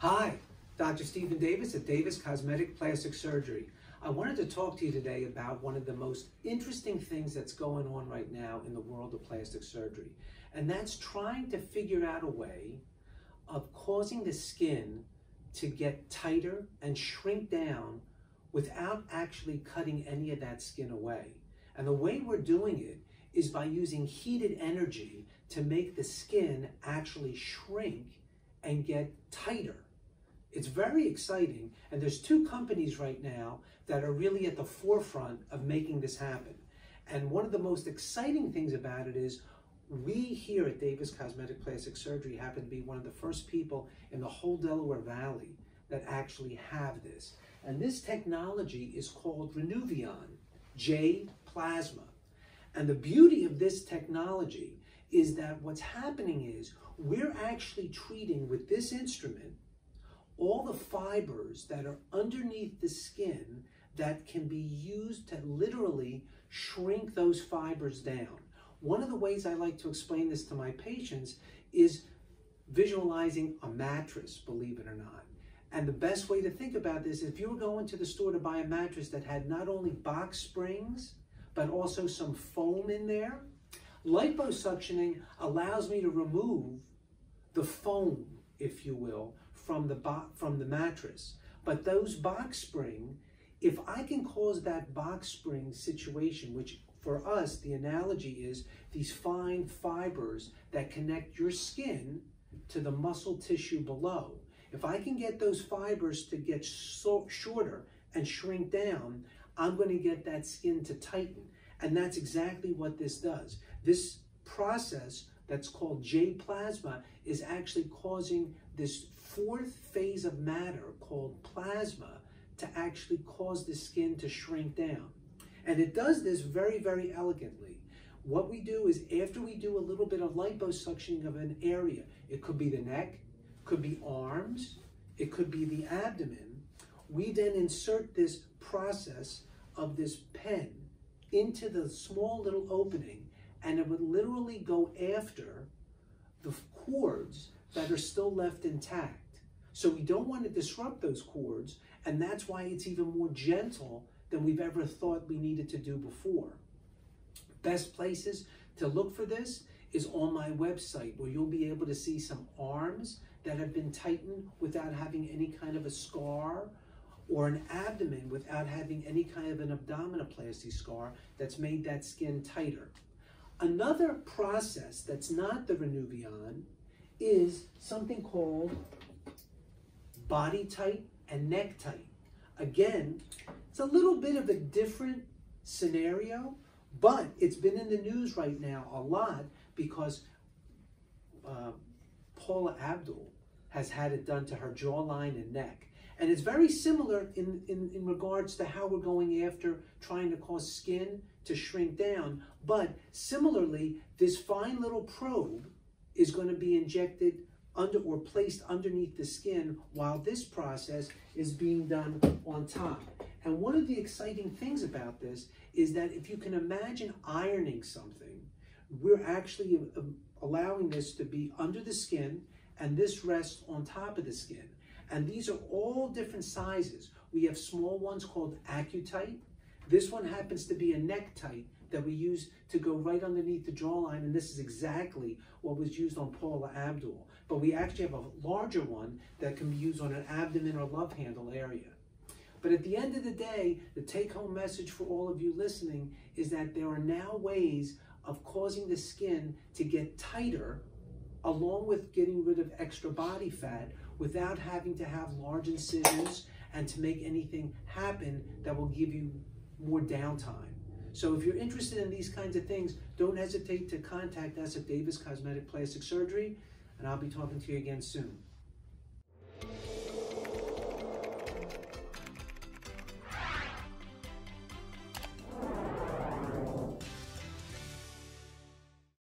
Hi, Dr. Stephen Davis at Davis Cosmetic Plastic Surgery. I wanted to talk to you today about one of the most interesting things that's going on right now in the world of plastic surgery, and that's trying to figure out a way of causing the skin to get tighter and shrink down without actually cutting any of that skin away. And the way we're doing it is by using heated energy to make the skin actually shrink and get tighter. It's very exciting, and there's two companies right now that are really at the forefront of making this happen. And one of the most exciting things about it is we here at Davis Cosmetic Plastic Surgery happen to be one of the first people in the whole Delaware Valley that actually have this. And this technology is called Renuvion, J plasma. And the beauty of this technology is that what's happening is we're actually treating with this instrument all the fibers that are underneath the skin that can be used to literally shrink those fibers down. One of the ways I like to explain this to my patients is visualizing a mattress, believe it or not. And the best way to think about this, if you were going to the store to buy a mattress that had not only box springs, but also some foam in there, liposuctioning allows me to remove the foam, if you will, from the mattress. But those box spring, if I can cause that box spring situation, which for us, the analogy is these fine fibers that connect your skin to the muscle tissue below. If I can get those fibers to get shorter and shrink down, I'm going to get that skin to tighten. And that's exactly what this does. This process that's called J plasma is actually causing this fourth phase of matter called plasma to actually cause the skin to shrink down. And it does this very, very elegantly. What we do is after we do a little bit of liposuctioning of an area, it could be the neck, could be arms, it could be the abdomen, we then insert this process of this pen into the small little opening, and it would literally go after the cords that are still left intact. So we don't want to disrupt those cords, and that's why it's even more gentle than we've ever thought we needed to do before. Best places to look for this is on my website, where you'll be able to see some arms that have been tightened without having any kind of a scar, or an abdomen without having any kind of an abdominoplasty scar that's made that skin tighter. Another process that's not the Renuvion is something called Body Tite and Neck Tite. Again, it's a little bit of a different scenario, but it's been in the news right now a lot because Paula Abdul has had it done to her jawline and neck. And it's very similar in regards to how we're going after trying to cause skin to shrink down. But similarly, this fine little probe is going to be injected under or placed underneath the skin while this process is being done on top. And one of the exciting things about this is that if you can imagine ironing something, we're actually allowing this to be under the skin, and this rests on top of the skin. And these are all different sizes. We have small ones called AccuTite. This one happens to be a Neck Tite that we use to go right underneath the jawline, and this is exactly what was used on Paula Abdul. But we actually have a larger one that can be used on an abdomen or love handle area. But at the end of the day, the take-home message for all of you listening is that there are now ways of causing the skin to get tighter, along with getting rid of extra body fat, without having to have large incisions and to make anything happen that will give you more downtime. So if you're interested in these kinds of things, don't hesitate to contact us at Davis Cosmetic Plastic Surgery, and I'll be talking to you again soon.